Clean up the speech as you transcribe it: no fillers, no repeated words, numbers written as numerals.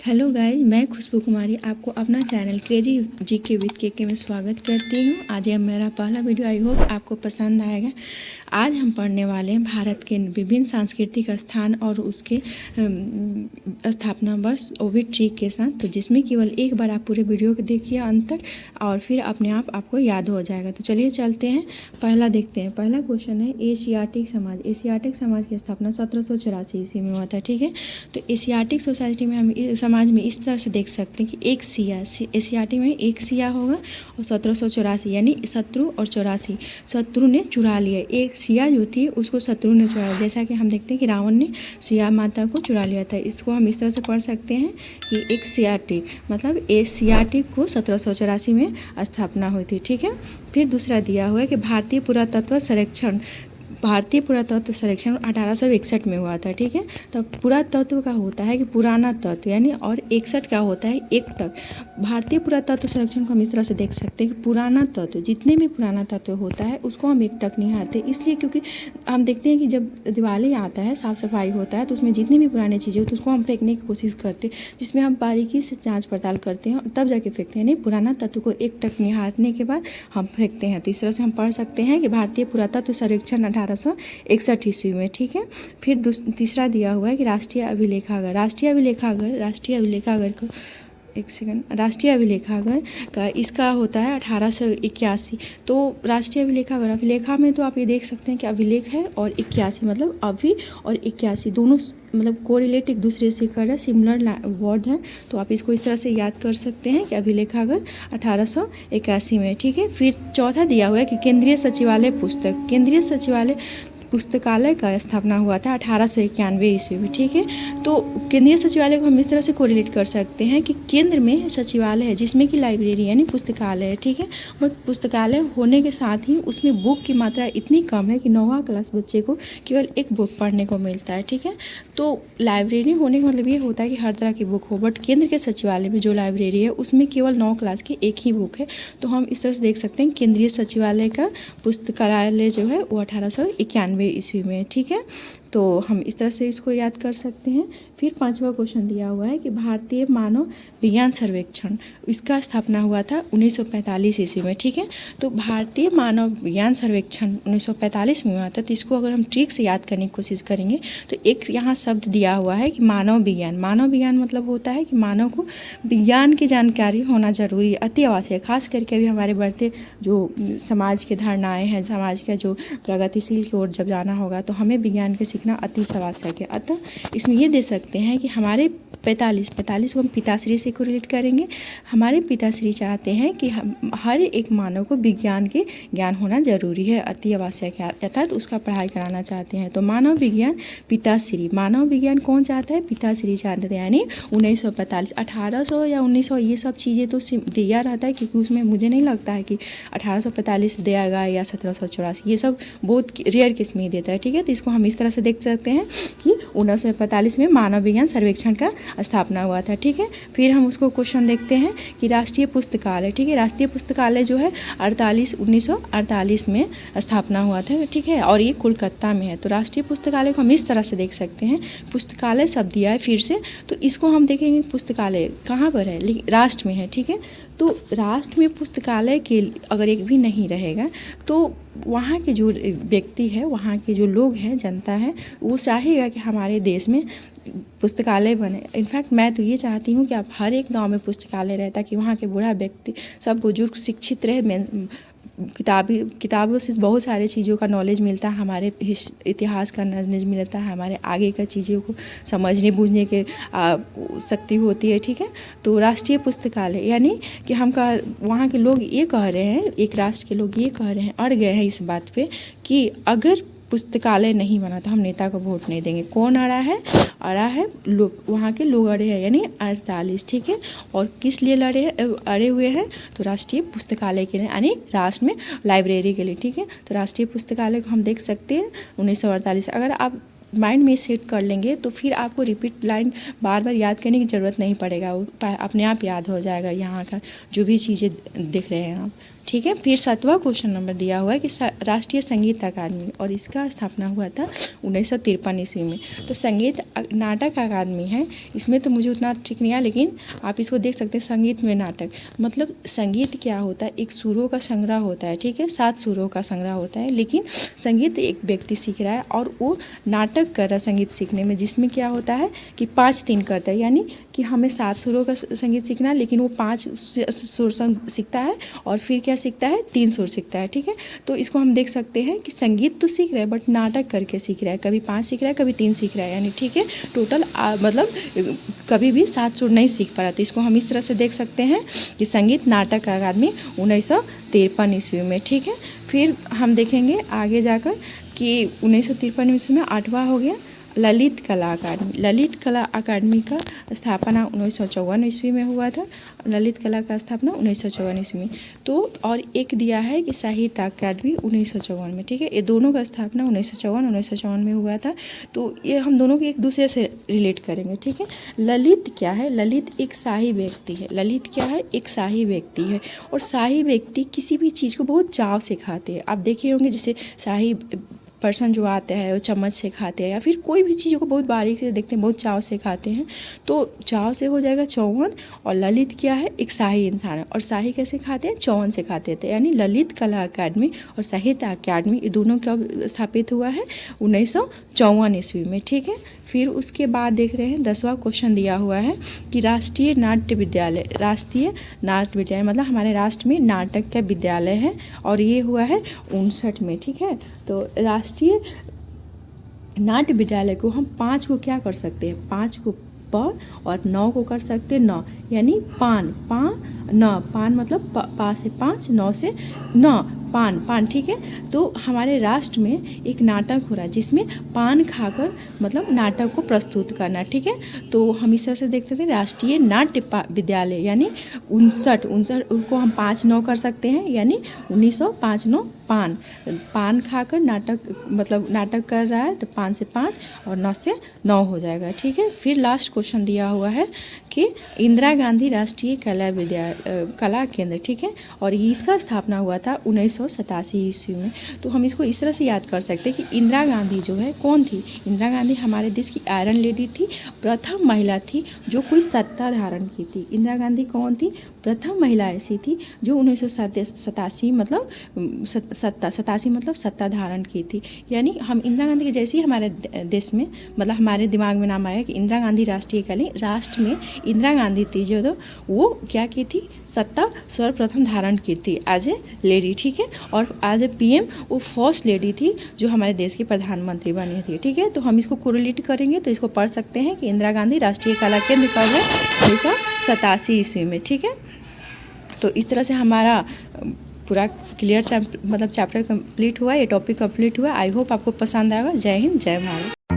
Hello guys, मैं खुशबू कुमारी आपको अपना channel crazy GK with KK में स्वागत करती हूँ। आज यह मेरा पहला वीडियो, आई होप आपको पसंद आएगा। आज हम पढ़ने वाले हैं भारत के विभिन्न सांस्कृतिक स्थान और उसके स्थापना वर्ष, वो भी ट्रिक के साथ। तो जिसमें केवल एक बार आप पूरे वीडियो को देखिए अंत तक और फिर अपने आप आपको याद हो जाएगा। तो चलिए चलते हैं, पहला देखते हैं। पहला क्वेश्चन है एशियाटिक समाज। एशियाटिक समाज की स्थापना 1784 ईस्वी में हुआ था। ठीक है, तो एशियाटिक सोसाइटी में हम समाज में इस तरह से देख सकते हैं कि एक सिया, एशियाटिक में एक सिया होगा और 1784 यानी शत्रु और 84, शत्रु ने चुरा लिया। एक सिया जो थी उसको शत्रु ने चुरा लिया, जैसा कि हम देखते हैं कि रावण ने सिया माता को चुरा लिया था। इसको हम इस तरह से पढ़ सकते हैं कि एक सियाटिक मतलब एशियाटिक को 1784 में स्थापना हुई थी। ठीक है, फिर दूसरा दिया हुआ है कि भारतीय पुरातत्व सर्वेक्षण 1861 में हुआ था। ठीक है, तो पुरातत्व का होता है कि पुराना तत्व यानी, और 61 का होता है एक तक। भारतीय पुरातत्व सर्वेक्षण को हम इस तरह से देख सकते हैं कि पुराना तत्व, जितने भी पुराना तत्व होता है उसको हम एक तक निहारते, इसलिए क्योंकि हम देखते हैं कि जब दिवाली आता है, साफ़ सफाई होता है, तो उसमें जितनी भी पुरानी चीज़ें होती है उसको हम फेंकने की कोशिश करते हैं, जिसमें हम बारीकी से जाँच पड़ताल करते हैं और तब जाके फेंकते हैं। नहीं, पुराना तत्व को एक तक निहारने के बाद हम फेंकते हैं। तो इस तरह से हम पढ़ सकते हैं कि भारतीय पुरातत्व सर्वेक्षण 1861 ईस्वी में। ठीक है, फिर तीसरा दिया हुआ है कि राष्ट्रीय अभिलेखागार। राष्ट्रीय अभिलेखागार को एक सेकंड, राष्ट्रीय अभिलेखागार का इसका होता है 1881। तो राष्ट्रीय अभिलेखागार, अभिलेखा में तो आप ये देख सकते हैं कि अभिलेख है और 81 मतलब अभी और 81 दोनों मतलब कोरिलेट एक दूसरे से कर रहा है, सिमिलर वर्ड है। तो आप इसको इस तरह से याद कर सकते हैं कि अभिलेखागार 1881 में। ठीक है, फिर चौथा दिया हुआ है कि केंद्रीय सचिवालय पुस्तक। केंद्रीय सचिवालय पुस्तकालय का स्थापना हुआ था 1891 ईस्वी में। ठीक है, तो केंद्रीय सचिवालय को हम इस तरह से कोरिलेट कर सकते हैं कि केंद्र में सचिवालय है जिसमें कि लाइब्रेरी यानी पुस्तकालय है। ठीक है, बट पुस्तकालय होने के साथ ही उसमें बुक की मात्रा इतनी कम है कि 9वां क्लास बच्चे को केवल एक बुक पढ़ने को मिलता है। ठीक है, तो लाइब्रेरी होने का मतलब ये होता है कि हर तरह की बुक हो, बट केंद्र के सचिवालय में जो लाइब्रेरी है उसमें केवल 9 क्लास की एक ही बुक है। तो हम इस तरह से देख सकते हैं केंद्रीय सचिवालय का पुस्तकालय जो है वो 1891 ईस्वी में। ठीक है, तो हम इस तरह से इसको याद कर सकते हैं। फिर 5वां क्वेश्चन दिया हुआ है कि भारतीय मानव विज्ञान सर्वेक्षण, इसका स्थापना हुआ था 1945 ईस्वी में। ठीक है, तो भारतीय मानव विज्ञान सर्वेक्षण 1945 में हुआ था। तो इसको अगर हम ट्रिक से याद करने की कोशिश करेंगे तो एक यहाँ शब्द दिया हुआ है कि मानव विज्ञान। मानव विज्ञान मतलब होता है कि मानव को विज्ञान की जानकारी होना जरूरी है, अति आवश्यक। खास करके अभी हमारे बढ़ते जो समाज के धारणाएँ हैं, समाज का जो प्रगतिशील की ओर जब जाना होगा तो हमें विज्ञान को सीखना अति आवश्यक है। अतः इसमें ये दे सकते हैं कि हमारे 45 को हम पिताश्री से कोरिलेट करेंगे। हमारे पिताश्री चाहते हैं कि हम हर एक मानव को विज्ञान के ज्ञान होना जरूरी है, अति आवश्यक है, अर्थात उसका पढ़ाई कराना चाहते हैं। तो मानव विज्ञान पिताश्री, मानव विज्ञान कौन चाहता है? पिताश्री चाहते थे। यानी 1945, 1800 या 1900 ये सब चीज़ें तो दिया रहता है, क्योंकि उसमें मुझे नहीं लगता है कि 1845 दिया गया या 1784, ये सब बहुत रेयर केस में ही देता है। ठीक है, तो इसको हम इस तरह से देख सकते हैं कि 1945 में मानव विज्ञान सर्वेक्षण का स्थापना हुआ था। ठीक है, फिर हम उसको क्वेश्चन देखते हैं कि राष्ट्रीय पुस्तकालय। ठीक है, राष्ट्रीय पुस्तकालय जो है 1948 में स्थापना हुआ था। ठीक है, और ये कोलकाता में है। तो राष्ट्रीय पुस्तकालय को हम इस तरह से देख सकते हैं, पुस्तकालय शब्द दिया है फिर से, तो इसको हम देखेंगे पुस्तकालय कहाँ पर है, लेकिन राष्ट्र में है। ठीक है, तो राष्ट्र में पुस्तकालय के अगर एक भी नहीं रहेगा तो वहाँ के जो व्यक्ति है, वहाँ के जो लोग हैं, जनता है, वो चाहेगा कि हमारे देश में पुस्तकालय बने। इनफैक्ट मैं तो ये चाहती हूँ कि आप हर एक गांव में पुस्तकालय रहे, ताकि वहाँ के बूढ़ा व्यक्ति, सब बुजुर्ग शिक्षित रहे। किताबों से बहुत सारे चीज़ों का नॉलेज मिलता है, हमारे इतिहास का नॉलेज मिलता है, हमारे आगे का चीज़ों को समझने बूझने के शक्ति होती है। ठीक है, तो राष्ट्रीय पुस्तकालय यानी कि वहाँ के लोग ये कह रहे हैं, एक राष्ट्र के लोग ये कह रहे हैं, अड़ गए हैं इस बात पे कि अगर पुस्तकालय नहीं बना तो हम नेता को वोट नहीं देंगे। कौन अड़ा है? अड़ा है लोग, वहाँ के लोग अड़े हैं, यानी 48। ठीक है, और किस लिए अड़े हुए हैं? तो राष्ट्रीय पुस्तकालय के लिए, यानी राष्ट्र में लाइब्रेरी के लिए। ठीक है, तो राष्ट्रीय पुस्तकालय को हम देख सकते हैं 1948। अगर आप माइंड में सेट कर लेंगे तो फिर आपको रिपीट लाइन बार बार याद करने की ज़रूरत नहीं पड़ेगा, वो अपने आप याद हो जाएगा यहाँ का जो भी चीज़ें देख रहे हैं आप। ठीक है। फिर 7वां क्वेश्चन नंबर दिया हुआ है कि राष्ट्रीय संगीत अकादमी, और इसका स्थापना हुआ था 1953 ईस्वी में। तो संगीत नाटक अकादमी है, इसमें तो मुझे उतना ठीक नहीं है, लेकिन आप इसको देख सकते हैं संगीत में नाटक। मतलब संगीत क्या होता है, एक सुरों का संग्रह होता है, ठीक है, 7 सुरों का संग्रह होता है। लेकिन संगीत एक व्यक्ति सीख रहा है और वो नाटक कर रहा है संगीत सीखने में, जिसमें क्या होता है कि 5-3 करता है, यानी कि हमें 7 सुरों का संगीत सीखना है, लेकिन वो 5 सुर सीखता है और फिर क्या सीखता है, 3 सुर सीखता है, ठीक है। तो इसको हम देख सकते हैं कि संगीत तो सीख रहा है बट नाटक करके सीख रहा है, कभी 5 सीख रहा है, कभी 3 सीख रहा है, यानी ठीक है टोटल मतलब कभी भी 7 सुर नहीं सीख पा रहा। तो इसको हम इस तरह से देख सकते हैं कि संगीत नाटक अकादमी 1953 ईस्वी में, ठीक है। फिर हम देखेंगे आगे जाकर कि 1953 ईस्वी में 8वां हो गया ललित कला अकादमी। ललित कला अकादमी का स्थापना 1954 ईस्वी में हुआ था। ललित कला का स्थापना 1954 ईस्वी में। तो और एक दिया है कि साहित्य अकादमी 1954 में, ठीक है। ये दोनों का स्थापना 1954 में हुआ था। तो ये हम दोनों को एक दूसरे से रिलेट करेंगे, ठीक है। ललित क्या है, ललित एक शाही व्यक्ति है। ललित क्या है, एक शाही व्यक्ति है। और शाही व्यक्ति किसी भी चीज़ को बहुत चाव से खाते हैं। आप देखे होंगे जैसे शाही पर्सन जो आते हैं वो चम्मच से खाते हैं, या फिर कोई भी चीज़ों को बहुत बारीक से देखते हैं, बहुत चाव से खाते हैं। तो चाव से हो जाएगा चौवन। और ललित क्या है, एक शाही इंसान है। और शाही कैसे खाते हैं, चौवन से खाते थे। यानी ललित कला अकादमी और साहित्य अकादमी ये दोनों कब स्थापित हुआ है, 1954 ईस्वी में, ठीक है। फिर उसके बाद देख रहे हैं 10वां क्वेश्चन दिया हुआ है कि राष्ट्रीय नाट्य विद्यालय। राष्ट्रीय नाट्य विद्यालय मतलब हमारे राष्ट्र में नाटक का विद्यालय है, और ये हुआ है 59 में, ठीक है। तो राष्ट्रीय नाट्य विद्यालय को हम 5 को क्या कर सकते हैं, 5 को प और 9 को कर सकते हैं 9, यानी पान, पान मतलब पा से 5, 9 से 9, पान, ठीक है। तो हमारे राष्ट्र में एक नाटक हो रहा है जिसमें पान खाकर मतलब नाटक को प्रस्तुत करना, ठीक है। तो हम इस तरह से देखते थे राष्ट्रीय नाट्य विद्यालय, यानी 59 उनको हम 5-9 कर सकते हैं, यानी 1905-9 पान खाकर नाटक मतलब नाटक कर रहा है, तो 5 से 5 और 9 से 9 हो जाएगा, ठीक है। फिर लास्ट क्वेश्चन दिया हुआ है कि इंदिरा गांधी राष्ट्रीय कला केंद्र, ठीक है। और इसका स्थापना हुआ था 1987 ईस्वी में। तो हम इसको इस तरह से याद कर सकते हैं कि इंदिरा गांधी जो है कौन थी। इंदिरा गांधी हमारे देश की आयरन लेडी थी, प्रथम महिला थी जो कोई सत्ता धारण की थी। इंदिरा गांधी कौन थी, प्रथम महिला ऐसी थी जो 1987 मतलब सत्ता धारण की थी। यानी हम इंदिरा गांधी के जैसे ही हमारे देश में मतलब हमारे दिमाग में नाम आया कि इंदिरा गांधी राष्ट्र में इंदिरा गांधी थी जो वो क्या की थी, सत्ता सर्वप्रथम धारण की थी एज ए लेडी, ठीक है। और एज ए पीएम वो फर्स्ट लेडी थी जो हमारे देश की प्रधानमंत्री बनी थी, ठीक है। तो हम इसको कोरिलेट करेंगे तो इसको पढ़ सकते हैं कि इंदिरा गांधी राष्ट्रीय कला केंद्र कब है, 1987 ईस्वी में, ठीक है। तो इस तरह से हमारा पूरा क्लियर चैप्टर कंप्लीट हुआ, ये टॉपिक कंप्लीट हुआ। आई होप आपको पसंद आएगा। जय हिंद, जय भारत।